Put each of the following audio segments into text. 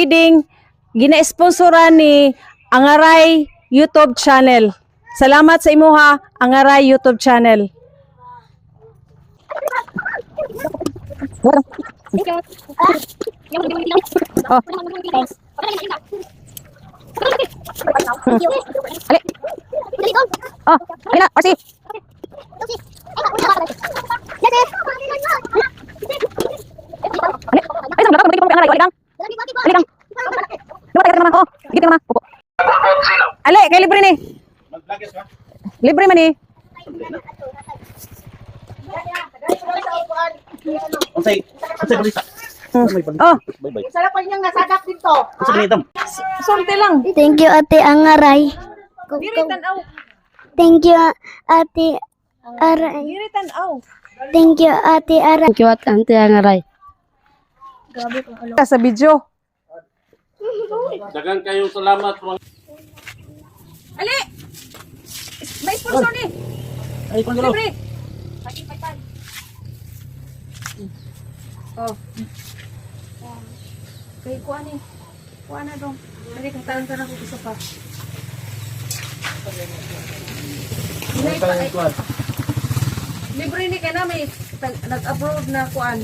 Feeding gina-sponsoran ni Angaray YouTube channel. Salamat sa imuha, Angaray YouTube channel. Oh. Oh, ayun na, Orsi. Ay, isang lakad, magiging Angaray, wali lang. Ali lang. Lumat ka naman, oh. Gigit ka naman. Pupo. Ali, kay libre ni. Libre man ni. Unsay balita? Oh, Bye-bye. Sarap pa niyang nasadak dito. Unsay balita? sulti lang. Thank you, Ate Angaray. Diri tan-aw. Thank you, Ate Aray. Diri tan-aw. Thank you, Ate Aray. Thank you, Ate Angaray. Sa video. Daghang kayong salamat. Ali. May sponsor ni. Ay, kung dilo. Libre. Oh. Kay kuan ni. Kuan na dong. Dali kang taon ka na kung isa pa. Libre ni kay na may nag-upload na kuan.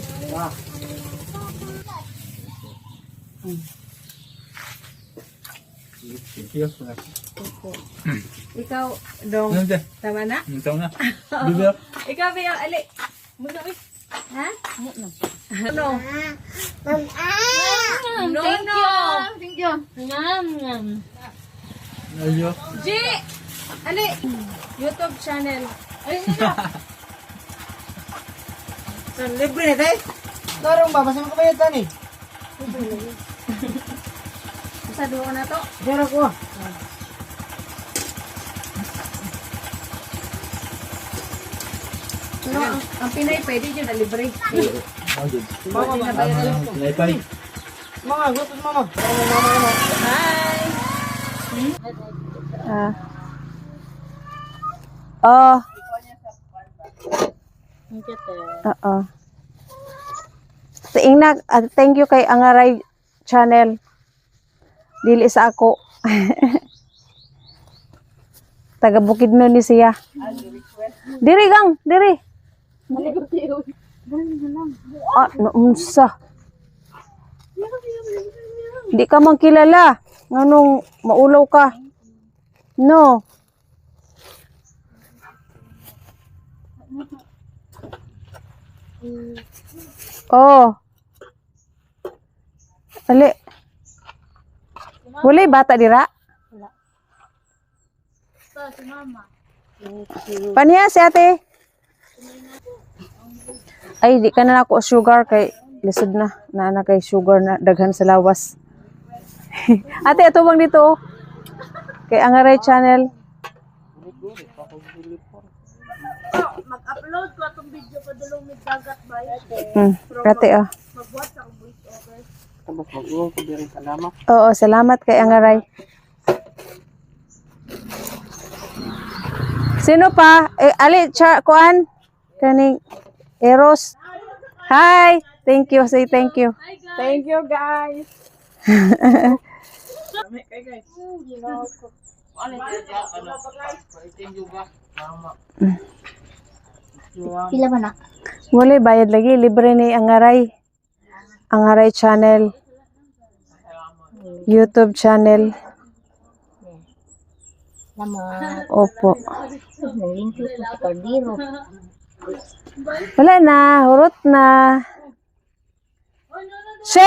Ikaw dong. Tama na? Tama na. Ikaw ba ali? Muna uy. Ha? Muna. Ano? No, no. Thank you. Ayo. G! Ali! YouTube channel. Ay, Libre na tayo. Karong ba? Basta makabayad ka ni. sa duwa na to. Pero ko. No, ang Pinay pwede dyan na libre. Mama, Nay-pay. Mama, gusto mama. Mama. Hi! Oh. Oo. Tingnan, thank you kay Angaray channel. Dili sa ako. Taga Bukidnon ni siya. Diri gang, diri. Ah, naunsa. Di ka man kilala. Nganong maulaw ka? No. Oh. Ali. Wala bata dira? Wala. Si mama. Paniya si ate. Ay, di ka na ako sugar kay lisod na. Naana kay sugar na daghan sa lawas. Ate, ito bang dito? Kay Angaray channel. Mag-upload ko atong video pa dalong may dagat ba? Ate, oh. Magbuhat sa voice over. Tapos mag-uong ko din salamat. Oo, salamat kay Angaray. Sino pa? Ali, kuan? Kaning Eros. Hi! Thank you. Say thank you. Thank you, guys. Pila ba na? Wala, bayad lagi. Libre ni Angaray. Angaray channel. YouTube channel. Salamat. Opo. Thank you sa kardiro. Wala na. Hurot na. She!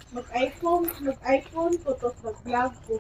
Mag-iPhone, putos mag-vlog ko.